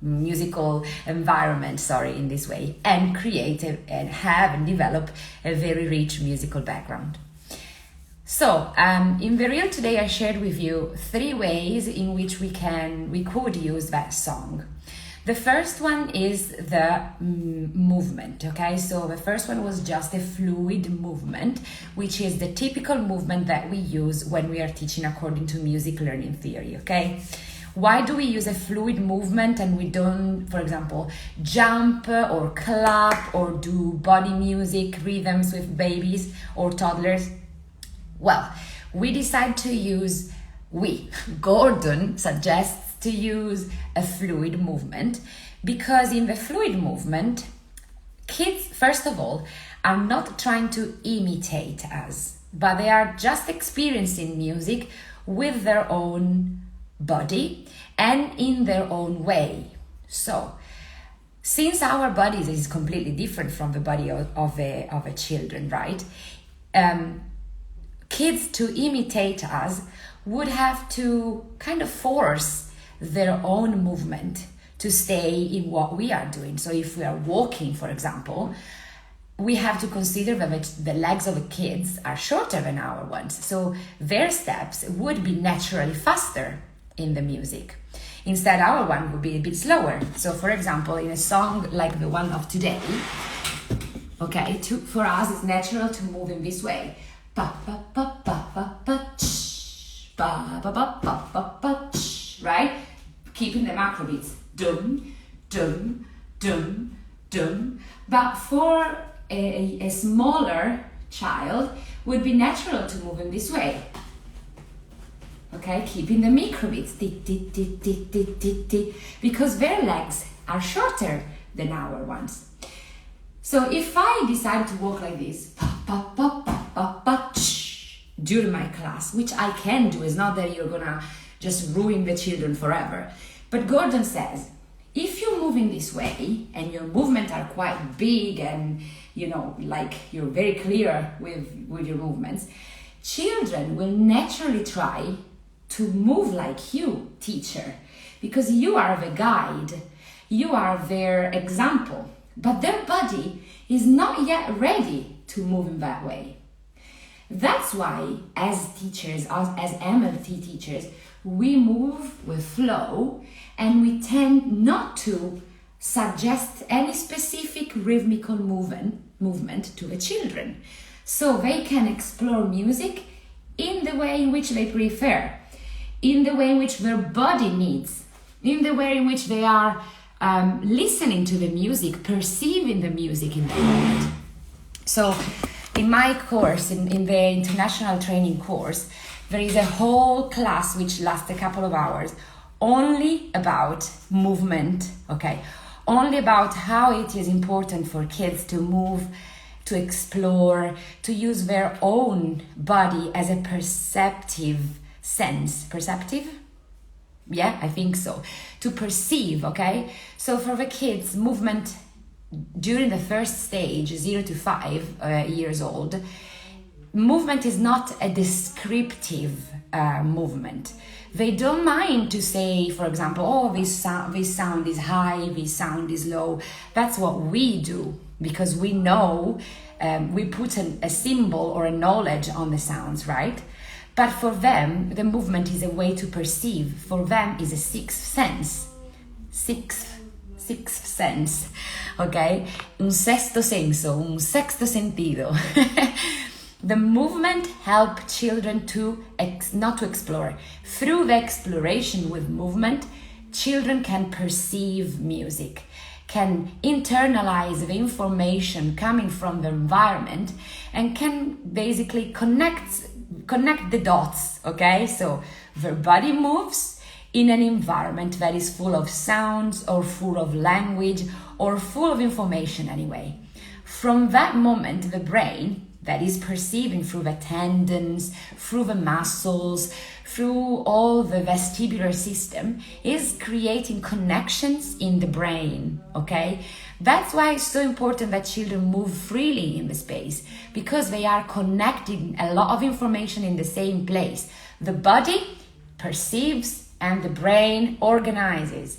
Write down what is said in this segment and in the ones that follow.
musical environment, in this way, and create and have and develop a very rich musical background. So in the reel today I shared with you 3 ways in which we could use that song. The first one is the movement, okay? So the first one was just a fluid movement, which is the typical movement that we use when we are teaching according to music learning theory, okay? Why do we use a fluid movement and we don't, for example, jump or clap or do body music rhythms with babies or toddlers? Well, Gordon suggests to use a fluid movement because in the fluid movement, kids, first of all, are not trying to imitate us, but they are just experiencing music with their own body and in their own way. So, since our bodies is completely different from the body of a children, right? Kids to imitate us would have to kind of force their own movement to stay in what we are doing. So if we are walking, for example, we have to consider that the legs of the kids are shorter than our ones. So their steps would be naturally faster in the music. Instead, our one would be a bit slower. So for example, in a song like the one of today, okay, for us it's natural to move in this way. Ba ba ba ba ba ba ch, ba ba ba ba ba ba ch, right? Keeping the macro beats. Dum, dum, dum, dum. But for a smaller child, would be natural to move in this way. Okay, keeping the micro beats, because their legs are shorter than our ones. So if I decide to walk like this, during my class, which I can do, it's not that you're gonna just ruin the children forever. But Gordon says, if you move in this way and your movements are quite big and like you're very clear with your movements, children will naturally try to move like you, teacher, because you are the guide, you are their example, but their body is not yet ready to move in that way. That's why, as teachers, as MLT teachers, we move with flow and we tend not to suggest any specific rhythmical movement to the children. So they can explore music in the way in which they prefer, in the way in which their body needs, in the way in which they are listening to the music, perceiving the music in the moment. So in my course, in the international training course, there is a whole class which lasts a couple of hours only about movement, okay? Only about how it is important for kids to move, to explore, to use their own body as a perceptive sense. Perceptive? Yeah, I think so. To perceive, okay? So for the kids, movement during the first stage, 0 to 5 years old, movement is not a descriptive movement. They don't mind to say, for example, oh, this sound is high, this sound is low. That's what we do because we know, we put a symbol or a knowledge on the sounds, right? But for them, the movement is a way to perceive. For them, is a sixth sense. Sixth sense, okay? Un sexto senso, un sexto sentido. The movement helps children not to explore. Through the exploration with movement, children can perceive music, can internalize the information coming from the environment, and can basically connect the dots, okay? So their body moves in an environment that is full of sounds or full of language or full of information anyway. From that moment, the brain that is perceiving through the tendons, through the muscles, through all the vestibular system, is creating connections in the brain, okay? That's why it's so important that children move freely in the space, because they are connecting a lot of information in the same place. The body perceives and the brain organizes.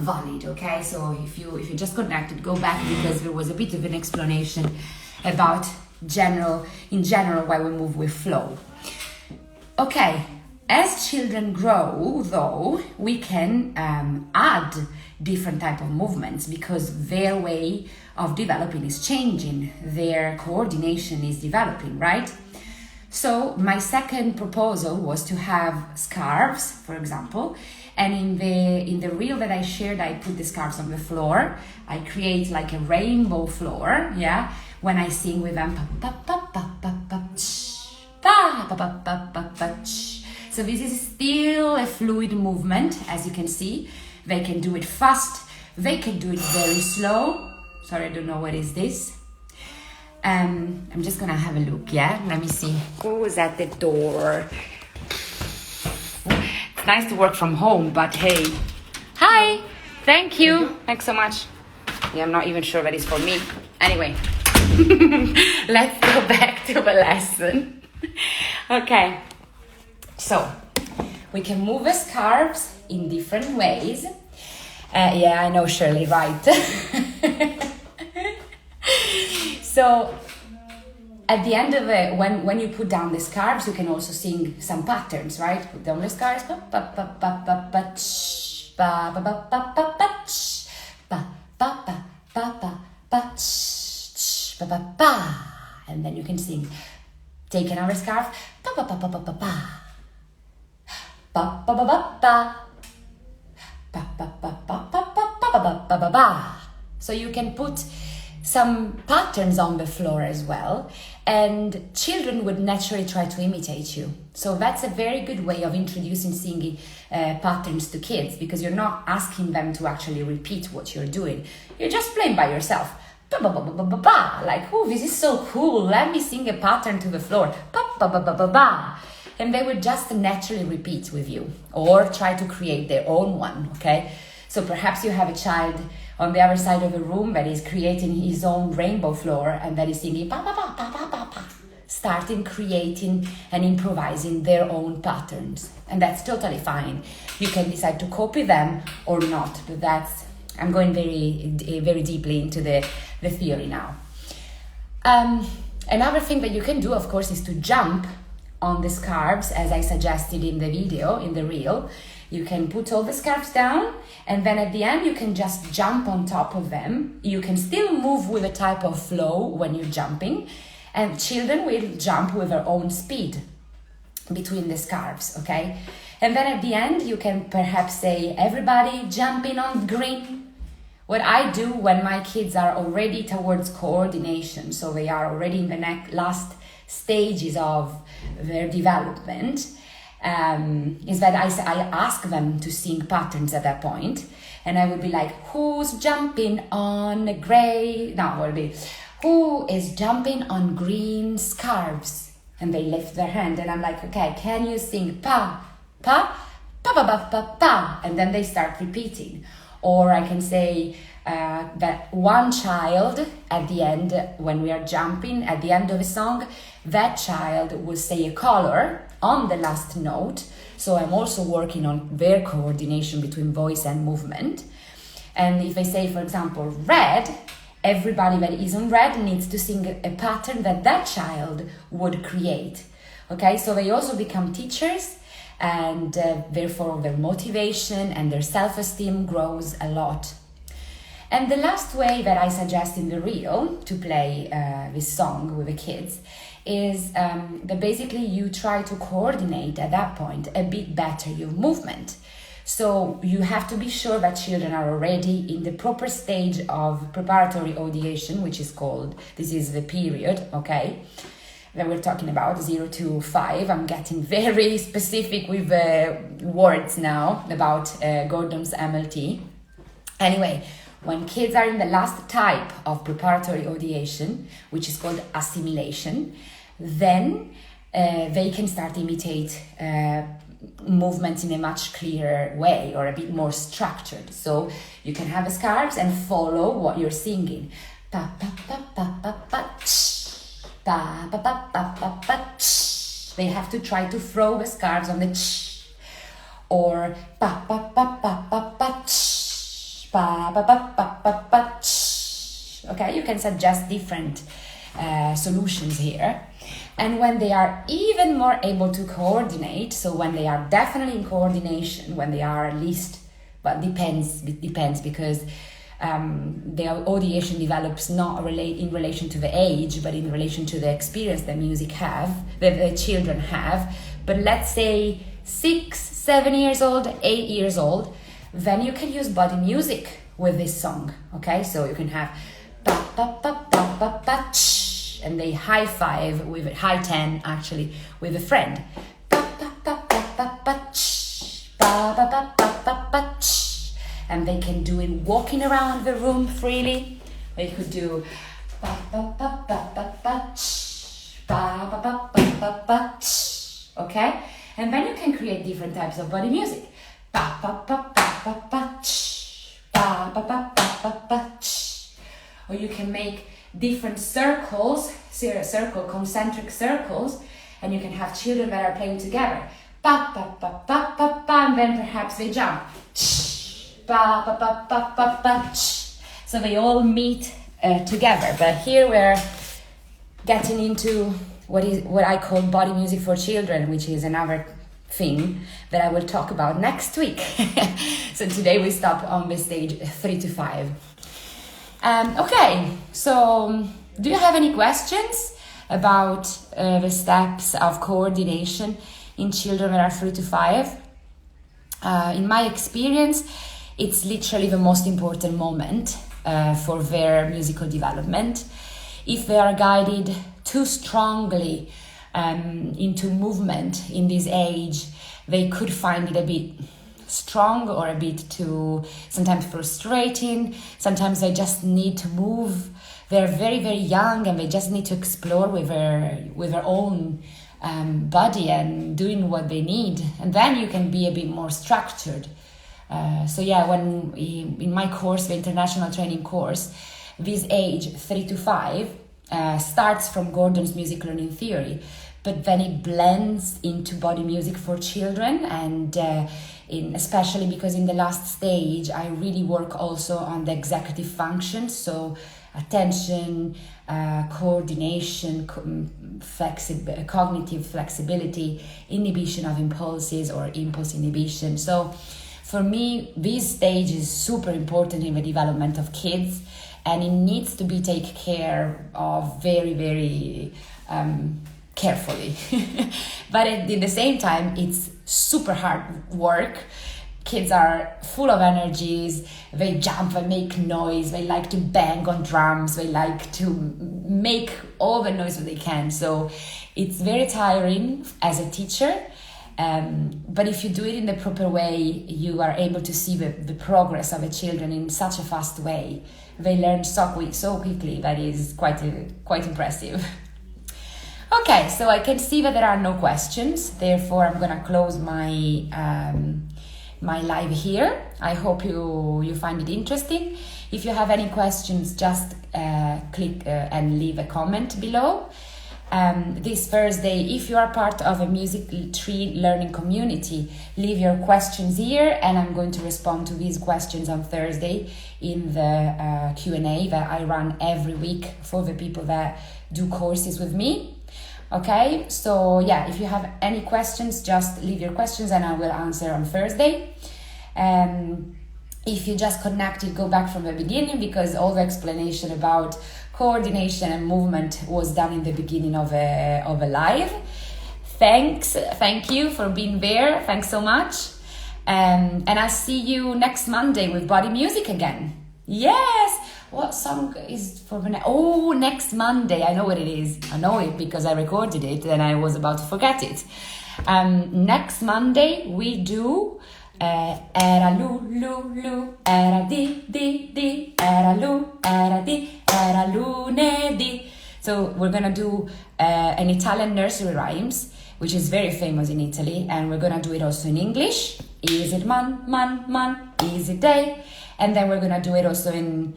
valid, okay? So if you just connected, go back, because there was a bit of an explanation about in general why we move with flow. Okay, as children grow, though, we can add different type of movements, because their way of developing is changing, their coordination is developing, right? So my second proposal was to have scarves, for example, and in the reel that I shared, I put the scarves on the floor. I create like a rainbow floor, yeah, when I sing with them. So this is still a fluid movement, as you can see. They can do it fast, they can do it very slow. Sorry, I don't know what is this. I'm just gonna have a look, yeah? Let me see. Who's at the door? It's nice to work from home, but hey. Hi! Thank you! Thanks so much. Yeah, I'm not even sure that is for me. Anyway, let's go back to the lesson. Okay, so we can move the scarves in different ways. Yeah, I know, Shirley, right? So at the end of it, when you put down the scarves, you can also sing some patterns, right? Put down the scarves, and then you can sing. Take another scarf, so you can put some patterns on the floor as well, and children would naturally try to imitate you. So that's a very good way of introducing singing patterns to kids, because you're not asking them to actually repeat what you're doing. You're just playing by yourself. Like, oh, this is so cool. Let me sing a pattern to the floor. And they would just naturally repeat with you, or try to create their own one, okay? So perhaps you have a child on the other side of the room that is creating his own rainbow floor, and that is singing starting creating and improvising their own patterns. And that's totally fine. You can decide to copy them or not, but I'm going very deeply into the theory now. Another thing that you can do, of course, is to jump on the scarves, as I suggested in the video, in the reel. You can put all the scarves down, and then at the end you can just jump on top of them. You can still move with a type of flow when you're jumping, and children will jump with their own speed between the scarves, okay? And then at the end you can perhaps say, everybody jumping on green. What I do when my kids are already towards coordination, so they are already in the last stages of their development, is that I ask them to sing patterns at that point, and I would be like, who's jumping on gray? No, it would be, who is jumping on green scarves? And they lift their hand, and I'm like, okay, can you sing pa, pa, pa, pa, pa, pa, pa? And then they start repeating. Or I can say that one child at the end, when we are jumping, at the end of a song, that child will say a color on the last note. So I'm also working on their coordination between voice and movement. And if I say, for example, red, everybody that is on red needs to sing a pattern that child would create. Okay, so they also become teachers, and therefore their motivation and their self-esteem grows a lot. And the last way that I suggest in the reel to play this song with the kids is that basically you try to coordinate at that point a bit better your movement. So you have to be sure that children are already in the proper stage of preparatory ideation, which is called, this is the period, okay, that we're talking about, 0 to 5. I'm getting very specific with words now about Gordon's MLT. Anyway, when kids are in the last type of preparatory ideation, which is called assimilation, then they can start imitate movements in a much clearer way, or a bit more structured. So you can have the scarves and follow what you're singing. Pa, pa, pa, pa, pa, pa, ch, pa, pa, pa, pa, pa, pa, ch. They have to try to throw the scarves on the ch. Or pa, pa, pa, pa, pa, pa, ch. ba ba ba ba ba ba ch. Okay, you can suggest different solutions here. And when they are even more able to coordinate, so when they are definitely in coordination, when they are at least, but depends because the audiation develops not in relation to the age, but in relation to the experience that the children have. But let's say 6, 7 years old, 8 years old, then you can use body music with this song. Okay, so you can have ba ba ba ba ba ba ch, and they high five with high 10 actually with a friend. Ba ba ba ba ba ba ch, ba ba ba ba ba ba ch. And they can do it walking around the room freely. They could do ba ba ba ba ba ba ch, ba ba ba ba ba ba ch. Okay, and then you can create different types of body music. Ba ba ba ba ba ba ch, ba ba ba ba ba ba ch. Or you can make different circles, concentric circles, and you can have children that are playing together. Ba ba ba ba ba ba, and then perhaps they jump. Ba, ba, ba, ba, ba, ba, so they all meet together. But here we're getting into what I call body music for children, which is another thing that I will talk about next week. So today we stop on the stage 3 to 5. Okay, so do you have any questions about the steps of coordination in children that are 3 to 5? In my experience, it's literally the most important moment for their musical development. If they are guided too strongly into movement in this age, they could find it a bit strong or a bit too, sometimes frustrating. Sometimes they just need to move. They're very, very young and they just need to explore with their own body and doing what they need. And then you can be a bit more structured. So yeah, when in my course, the international training course, this age 3 to 5 starts from Gordon's music learning theory, but then it blends into body music for children, and especially because in the last stage I really work also on the executive functions, so attention, coordination, cognitive flexibility, inhibition of impulses or impulse inhibition. So for me, this stage is super important in the development of kids, and it needs to be taken care of very, very carefully. But at the same time, it's super hard work. Kids are full of energies, they jump, they make noise, they like to bang on drums, they like to make all the noise that they can. So it's very tiring as a teacher. But if you do it in the proper way, you are able to see the progress of the children in such a fast way. They learn so quickly that is quite impressive. Okay, so I can see that there are no questions. Therefore, I'm going to close my my live here. I hope you find it interesting. If you have any questions, just click and leave a comment below. This Thursday, if you are part of a music tree learning community, leave your questions here and I'm going to respond to these questions on Thursday in the Q&A that I run every week for the people that do courses with me. Okay, so yeah, if you have any questions, just leave your questions and I will answer on Thursday. If you just connected, go back from the beginning because all the explanation about coordination and movement was done in the beginning of a live. Thank you for being there. Thanks so much. And I'll see you next Monday with body music again. Yes. What song is for next Monday? I know what it is. I know it because I recorded it and I was about to forget it. Next Monday we do era lu lu lu, era di di di, era lu, era di, era lunedì. So we're gonna do an Italian nursery rhymes, which is very famous in Italy, and we're gonna do it also in English. Is it man, is it day? And then we're gonna do it also in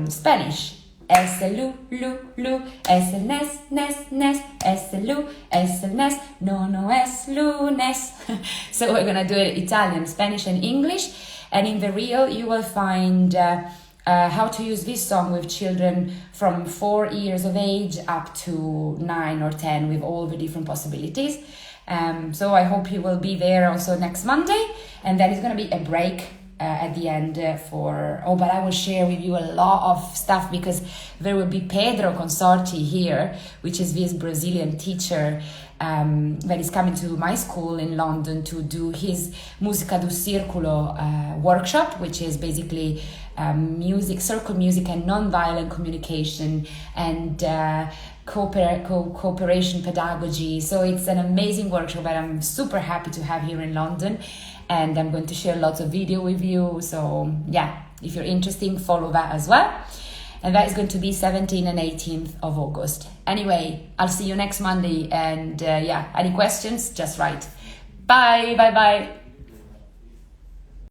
Spanish. Es el lu, es el nes, es el lu, es el nes, no es lunes. So we're gonna do it Italian, Spanish and English. And in the reel, you will find how to use this song with children from 4 years of age up to 9 or 10 with all the different possibilities. So I hope you will be there also next Monday. And then it's going to be a break at the end but I will share with you a lot of stuff, because there will be Pedro Consorti here, which is this Brazilian teacher that is coming to my school in London to do his Musica do Círculo workshop, which is basically music, circle music and non-violent communication and cooperation pedagogy. So it's an amazing workshop that I'm super happy to have here in London, and I'm going to share lots of video with you. So yeah, if you're interested, follow that as well. And that is going to be 17th and 18th of August. Anyway, I'll see you next Monday, and any questions, just write. Bye.